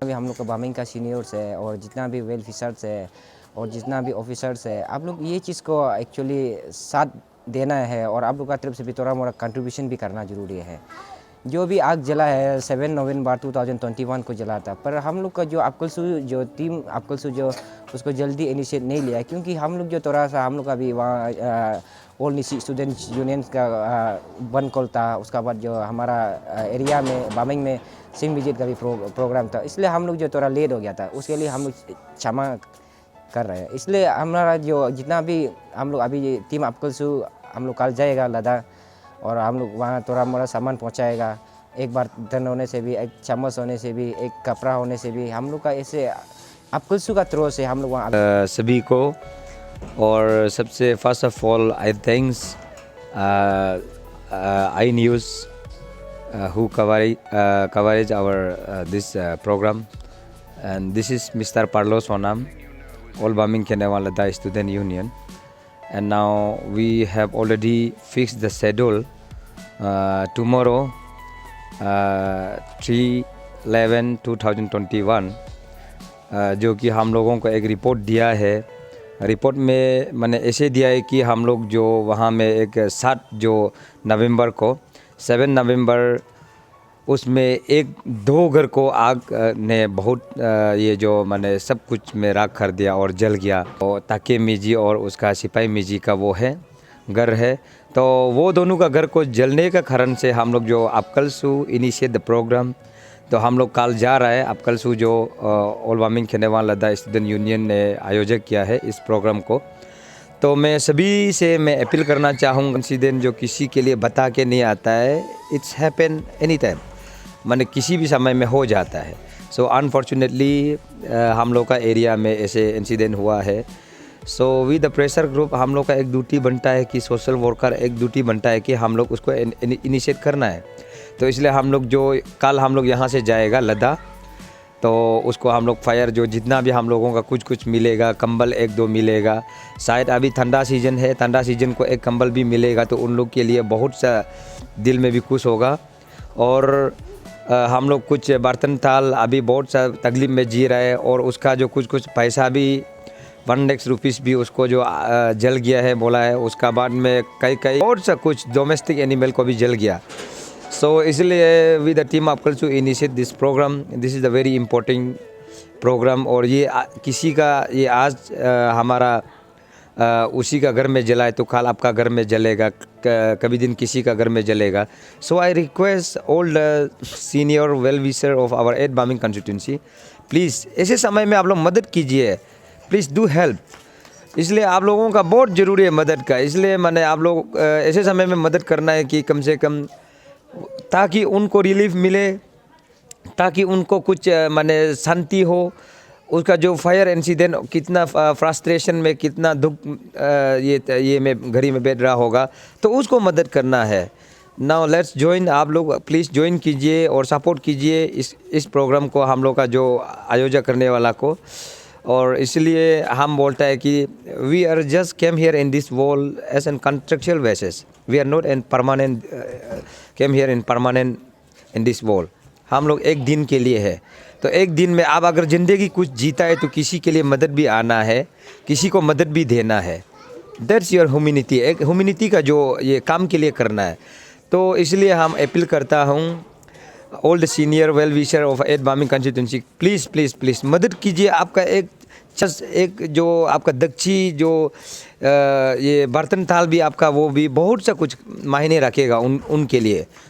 भी हम लोग का बामिंग का सीनियर्स है और जितना भी वेल फिशर्स है और जितना भी ऑफिसर्स है, आप लोग ये चीज़ को एक्चुअली साथ देना है और आप लोग का तरफ से भी थोड़ा मोड़ा कंट्रीब्यूशन भी करना ज़रूरी है। जो भी आग जला है 7 नवंबर 2021 को जला था, पर हम लोग का जो आपकलसू जो टीम आपकलसू जो उसको जल्दी इनिशिएट नहीं लिया, क्योंकि हम लोग जो थोड़ा सा हम लोग का भी वहाँ ऑल निसी स्टूडेंट्स यूनियन का वन कॉल था। उसका बाद जो हमारा एरिया में बामिंग में सिंह विजिट का भी प्रोग्राम था, इसलिए हम लोग जो थोड़ा लेट हो गया था, उसके लिए हम लोग क्षमा कर रहे हैं। इसलिए हमारा जो जितना भी हम लोग अभी टीम आपकलसू हम लोग कल जाएगा लद्दाख और हम लोग वहाँ थोड़ा मोड़ा सामान पहुँचाएगा। एक बर्तन होने से भी, एक चम्मच होने से भी, एक कपड़ा होने से भी हम लोग का ऐसे आपकलसू का थ्रो से हम लोग वहाँ सभी को। और सबसे first of all I thanks I news who coverage our this program, and this is Mr. Parlo Sonam, All Baming Kenewan Ladakh Student Union. And now we have already fixed the schedule tomorrow 3/11/2021 जो कि हम लोगों को एक report दिया है। Report में मैंने ऐसे दिया है कि हम लोग जो वहाँ में एक 7 जो नवंबर को 7 नवंबर उसमें एक दो घर को आग ने बहुत ये जो मैंने सब कुछ में राख कर दिया और जल गया। और ताके मिजी और उसका सिपाही मिजी का वो है घर है, तो वो दोनों का घर को जलने का कारण से हम लोग जो आपकलसू इनिशिएट द प्रोग्राम, तो हम लोग कल जा रहा है। आपकलसू जो ऑल बामिंग केनेवान लद्दाख स्टूडेंट यूनियन ने आयोजक किया है इस प्रोग्राम को। तो मैं सभी से मैं अपील करना चाहूँगा, इंसिडेंट जो किसी के लिए बता के नहीं आता है, इट्स हैपन एनी टाइम, माने किसी भी समय में हो जाता है। सो अनफॉर्चुनेटली हम लोग का एरिया में ऐसे इंसिडेंट हुआ है। So with the pressure group हम लोग का एक ड्यूटी बनता है कि सोशल वर्कर एक ड्यूटी बनता है कि हम लोग उसको इनिशिएट करना है। तो इसलिए हम लोग जो कल हम लोग यहाँ से जाएगा लद्दाख, तो उसको हम लोग फायर जो जितना भी हम लोगों का कुछ मिलेगा, कंबल 1-2 मिलेगा। शायद अभी ठंडा सीजन है, ठंडा सीजन को एक कंबल भी मिलेगा, तो उन लोग के लिए बहुत सा दिल में भी खुश होगा। और हम लोग कुछ बर्तन थाल अभी बहुत सा तकलीफ में जी रहा है, और उसका जो कुछ पैसा भी 1 लाख रुपीस भी उसको जो जल गया है बोला है। उसका बाद में कई और सा कुछ डोमेस्टिक एनिमल को भी जल गया। सो इसलिए विद द टीम आपकलसू initiate this program, this is the very important program. और ये किसी का ये आज हमारा उसी का घर में जलाए तो कल आपका घर में जलेगा, कभी दिन किसी का घर में जलेगा। So I request all the senior well wisher of our 8 बामिंग कंस्टिट्यूंसी, प्लीज़ ऐसे समय में आप लोग मदद कीजिए, प्लीज़ डू हेल्प। इसलिए आप लोगों का बहुत ज़रूरी है मदद का। इसलिए मैंने आप लोग ऐसे समय में मदद करना है कि कम से कम ताकि उनको रिलीफ मिले, ताकि उनको कुछ माने शांति हो। उसका जो फायर इंसिडेंट कितना फ्रस्ट्रेशन में कितना दुख ये में घड़ी में बैठ रहा होगा, तो उसको मदद करना है। नाउ लेट्स ज्वाइन, आप लोग प्लीज़ ज्वाइन कीजिए और सपोर्ट कीजिए इस प्रोग्राम को, हम लोग का जो आयोजक करने वाला को। और इसलिए हम बोलता है कि we are just came here in this world as an contractual basis, we are not an permanent came here in permanent in this world. हम लोग एक दिन के लिए है, तो एक दिन में आप अगर ज़िंदगी कुछ जीता है तो किसी के लिए मदद भी आना है, किसी को मदद भी देना है। दैट्स योर ह्यूमैनिटी, एक ह्यूमैनिटी का जो ये काम के लिए करना है। तो इसलिए हम अपील करता हूँ all the senior well wisher of 8 बामिंग कंस्टिट्यूंसी, प्लीज़ प्लीज़ प्लीज़ मदद कीजिए। आपका एक जो आपका दक्षी जो ये बर्तन थाल भी आपका वो भी बहुत सा कुछ मायने रखेगा उनके लिए।